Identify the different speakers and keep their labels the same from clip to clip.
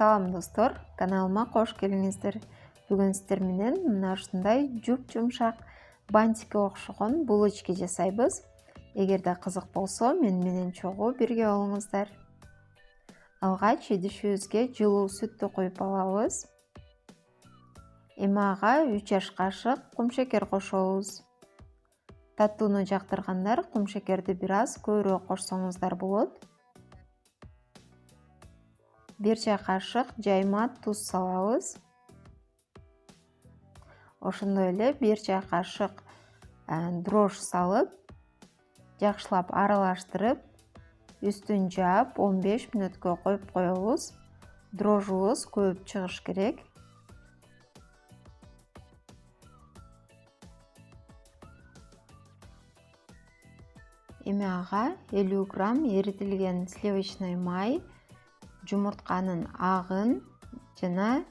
Speaker 1: Салам достор, каналыма кош келиңиздер. Бүгүн сиздер менен мына ушундай жумшак бантикке окшогон булочка жасайбыз. Эгерде кызык болсо, менен чогуу бирге болуңуздар. Алгач идишибизге жылуу сүттү коюп алабыз. Эми ага 3 аш кашык кумшекер кошобуз. Таттууну жактыргандар кумшекерди бир аз көбүрөөк кошсоңуздар болот. 1 чай кашык жайма туз салабыз. Ошондой эле 1 чай кашык дрож салып, жакшылап аралаштырып, үстүн жаап 15 мүнөткө коюп коебуз. Дрожубуз көп чыгыш керек. Эми ага 50 грамм эритилген сливочный май, жумуртканын агын жана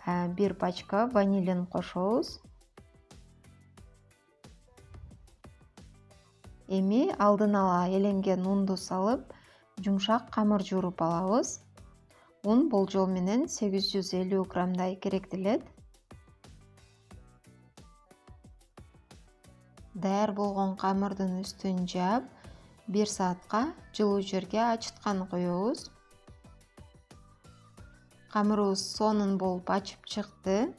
Speaker 1: 1 пачка ванилин кошобуз. Эми алдын ала эленген унду салып, жумшак камыр жууруп алабыз. Un болжол менен 850 граммдай керектелет. Даяр болгон камырдын үстүн жаап, 1 саатка жылуу жерге ачыткан коебуз. Камырыбыз сонун болуп ачып чыкты.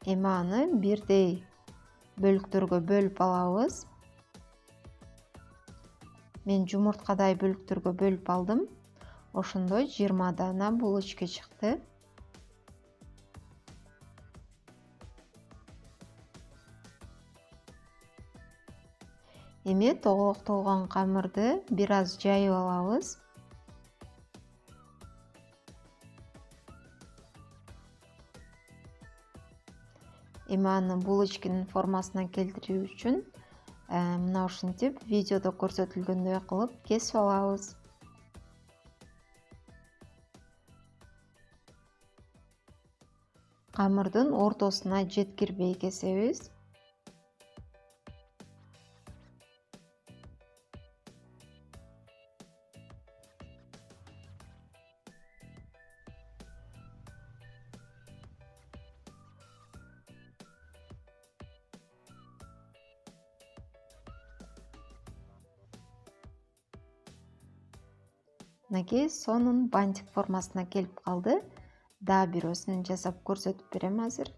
Speaker 1: Эми аны бирдей бөлүктөргө бөлүп алабыз. Мен жумурткадай бөлүктөргө бөлүп алдым. Ошондой 20 дана булочка чыкты. Эми толгоктолгон камырды бир аз жайып алабыз. Эми аны булочканын формасына келтирүү үчүн мына ушинтип видеодо көрсөтүлгөндөй кылып кесип алабыз. Камырдын ортосуна жеткирбей кесебиз. Мынакей сонун бантик формасына келип калды. Дагы бирөөсүн жасап көрсөтүп берем азыр.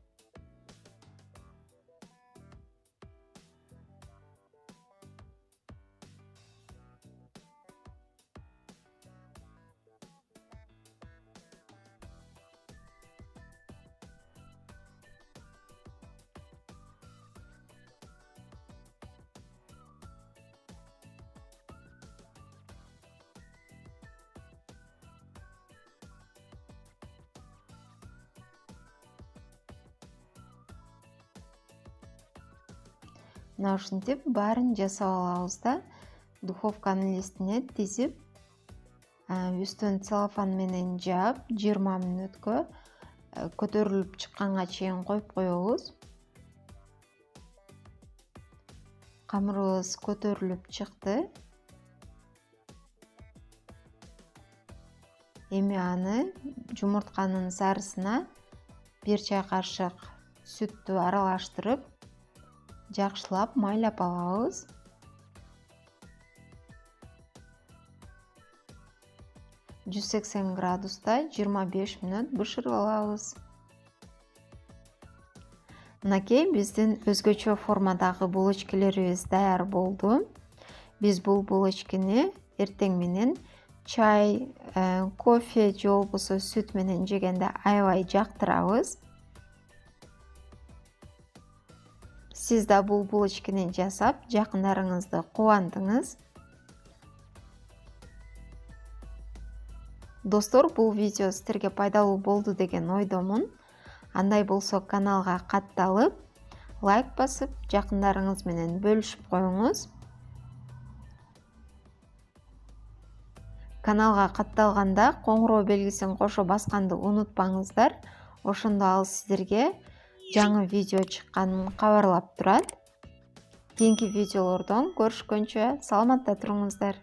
Speaker 1: Мына ушинтип баарын жасап алабыз да духовканын листине тизип, үстүн целлофан менен жаап 20 мүнөткө көтөрүлүп чыкканга чейин коюп коебуз. Камырыбыз көтөрүлүп чыкты. Эми аны жумуртканын сарысына 1 чай кашык сүттү аралаштырып, жакшылап майлап алабыз. Жүз 180 градуста 25 мүнөт бышырып алабыз. Мынакей биздин өзгөчө формадагы булочкаларыбыз даяр болду. Биз бул булочканы эртең менен чай, кофе же болбосо сүт менен жегенде аябай жактырабыз. Сиз да бул булочканы жасап, жакындарыңызды кубандыңыз. Достор, бул видео сиздерге пайдалуу болду деген ойдомун. Андай болсо каналга катталып, лайк басып, жакындарыңыз менен бөлүшүп коюңуз. Каналга катталганда коңгуроо белгисин кошо басканды унутпаңыздар. Ошондо ал сиздерге жаңы видео чыкканын кабарлап турат. кийинки видеолордон көрүшкөнчө саламатта туруңуздар.